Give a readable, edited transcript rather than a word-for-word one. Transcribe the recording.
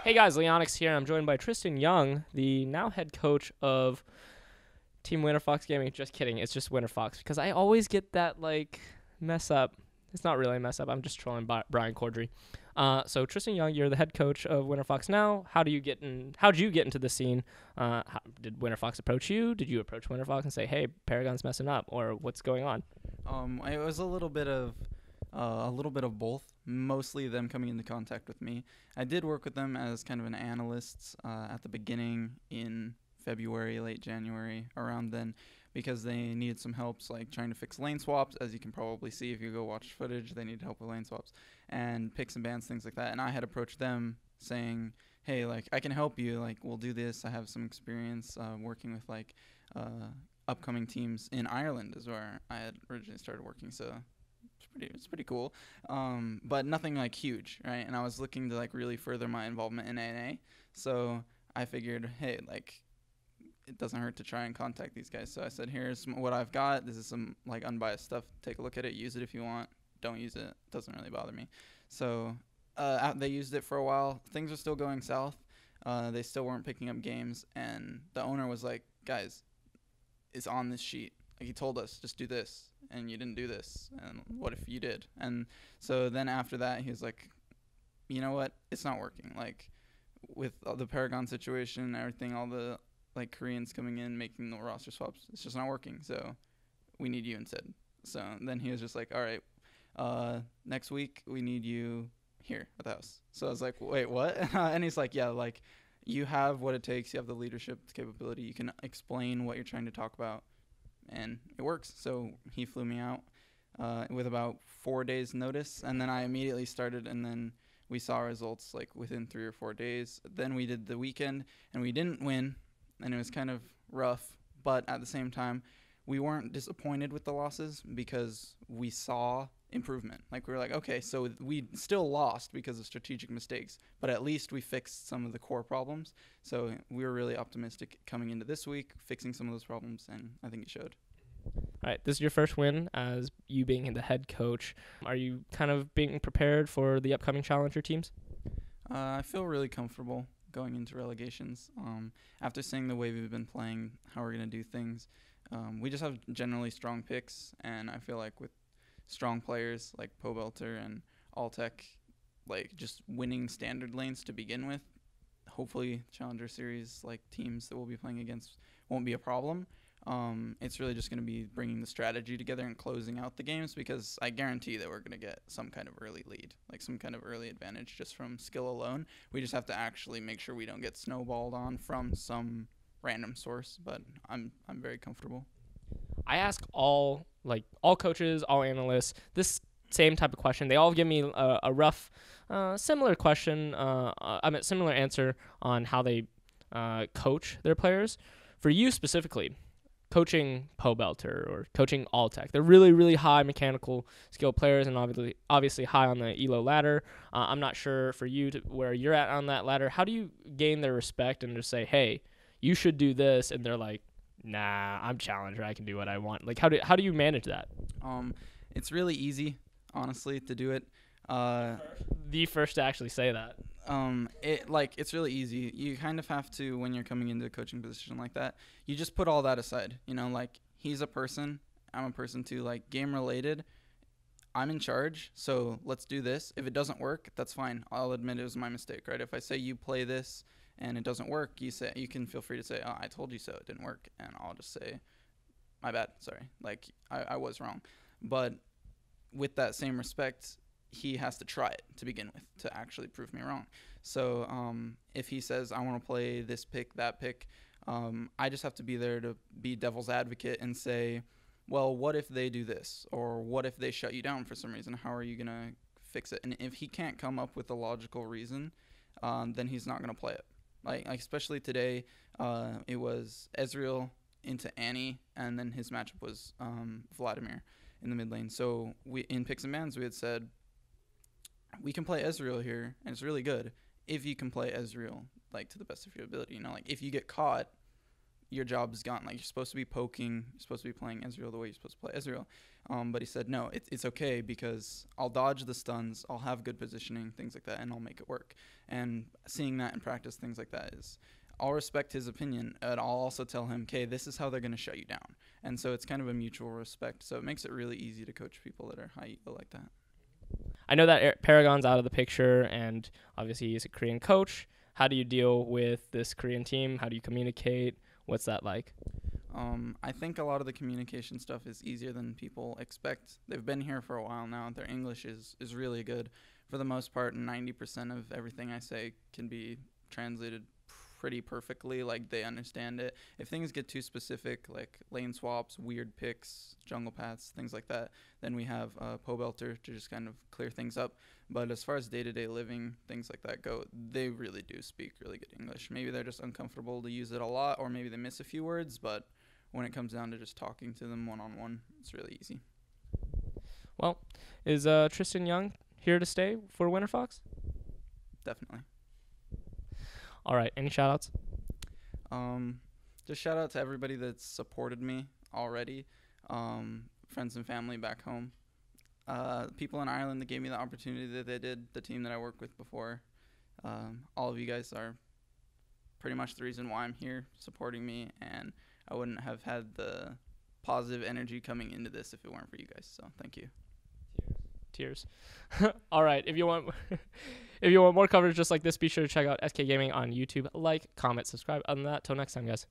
Hey guys, Leonix here. I'm joined by Tristan Young, the now head coach of Team Winterfox Gaming. Just kidding, it's just Winterfox because I always get that mess up. It's not really a mess up. I'm just trolling Brian Cordry. So Tristan Young, you're the head coach of Winterfox now. How did you get into the scene? Did Winterfox approach you? Did you approach Winterfox and say, "Hey, Paragon's messing up," or what's going on? It was a little bit of both. Mostly them coming into contact with me. I did work with them as kind of an analyst at the beginning in February, late January, around then, because they needed some helps, like trying to fix lane swaps. As you can probably see if you go watch footage, they needed help with lane swaps and picks and bans, things like that. And I had approached them saying, "Hey, I can help you. We'll do this. I have some experience working with upcoming teams in Ireland, is where I had originally started working." So it's pretty cool, but nothing huge, right? And I was looking to really further my involvement in ANA, so I figured, hey, it doesn't hurt to try and contact these guys. So I said, here's what I've got. This is some unbiased stuff. Take a look at it. Use it if you want. Don't use it. Doesn't really bother me. So they used it for a while. Things were still going south. They still weren't picking up games, and the owner was like, guys, it's on this sheet. He told us, just do this, and you didn't do this, and what if you did? And so then after that, he was like, you know what? It's not working. With the Paragon situation and everything, all the Koreans coming in, making the roster swaps, it's just not working. So we need you instead. So then he was just like, all right, next week we need you here at the house. So I was like, wait, what? And he's like, yeah, you have what it takes. You have the leadership capability. You can explain what you're trying to talk about. And it works. So he flew me out with about 4 days notice, and then I immediately started, and then we saw results within 3 or 4 days. Then we did the weekend, and we didn't win, and it was kind of rough, but at the same time we weren't disappointed with the losses because we saw improvement. We were like, okay, so we still lost because of strategic mistakes, but at least we fixed some of the core problems. So we were really optimistic coming into this week, fixing some of those problems, and I think it showed. All right, this is your first win as you being the head coach. Are you kind of being prepared for the upcoming challenger teams? I feel really comfortable going into relegations. After seeing the way we've been playing, how we're going to do things, we just have generally strong picks, and I feel like with strong players like Pobelter and Altec, just winning standard lanes to begin with, hopefully Challenger Series teams that we'll be playing against won't be a problem. It's really just going to be bringing the strategy together and closing out the games, because I guarantee that we're going to get some kind of early lead, some kind of early advantage just from skill alone. We just have to actually make sure we don't get snowballed on from some random source, but I'm very comfortable. I ask all coaches, all analysts, this same type of question. They all give me a rough, similar question. Similar answer on how they coach their players. For you specifically, coaching Pobelter or coaching Altec, they're really, really high mechanical skill players, and obviously high on the ELO ladder. I'm not sure for you where you're at on that ladder. How do you gain their respect and just say, hey, you should do this, and they're like, nah, I'm Challenger, I can do what I want? How do you manage that? It's really easy, honestly, to do it. The first to actually say that. It's really easy. You kind of have to, when you're coming into a coaching position like that, you just put all that aside. He's a person, I'm a person too. Game related, I'm in charge, so let's do this. If it doesn't work, that's fine. I'll admit it was my mistake, right? If I say you play this and it doesn't work, you can feel free to say, oh, I told you so, it didn't work, and I'll just say, my bad, sorry, I was wrong. But with that same respect, he has to try it to begin with to actually prove me wrong. So if he says, I want to play this pick, that pick, I just have to be there to be devil's advocate and say, well, what if they do this? Or what if they shut you down for some reason? How are you going to fix it? And if he can't come up with a logical reason, then he's not going to play it. Especially today, it was Ezreal into Annie, and then his matchup was Vladimir in the mid lane. So we in picks and bans, we had said, we can play Ezreal here, and it's really good if you can play Ezreal to the best of your ability. If you get caught, your job is gone. Like, you're supposed to be poking, you're supposed to be playing Ezreal the way you're supposed to play Ezreal. But he said, no, it's okay because I'll dodge the stuns, I'll have good positioning, things like that, and I'll make it work. And seeing that in practice, things like that is, I'll respect his opinion, and I'll also tell him, okay, this is how they're going to shut you down. And so it's kind of a mutual respect. So it makes it really easy to coach people that are high ego like that. I know that Paragon's out of the picture, and obviously he's a Korean coach. How do you deal with this Korean team? How do you communicate? What's that like? I think a lot of the communication stuff is easier than people expect. They've been here for a while now. Their English is really good. For the most part, 90% of everything I say can be translated pretty perfectly. Like, they understand it. If things get too specific, like lane swaps, weird picks, jungle paths, things like that, then we have Pobelter to just kind of clear things up. But as far as day-to-day living, things like that go, they really do speak really good English. Maybe they're just uncomfortable to use it a lot, or maybe they miss a few words, but when it comes down to just talking to them one-on-one, it's really easy. Well, is Tristan Young here to stay for Winterfox? Definitely. All right. Any shout-outs? Just shout out to everybody that's supported me already, friends and family back home. People in Ireland that gave me the opportunity that they did, the team that I worked with before. All of you guys are pretty much the reason why I'm here, supporting me, and I wouldn't have had the positive energy coming into this if it weren't for you guys. So thank you. Tears. All right. If you want more coverage just like this, be sure to check out SK Gaming on YouTube. Like, comment, subscribe. Other than that, till next time, guys.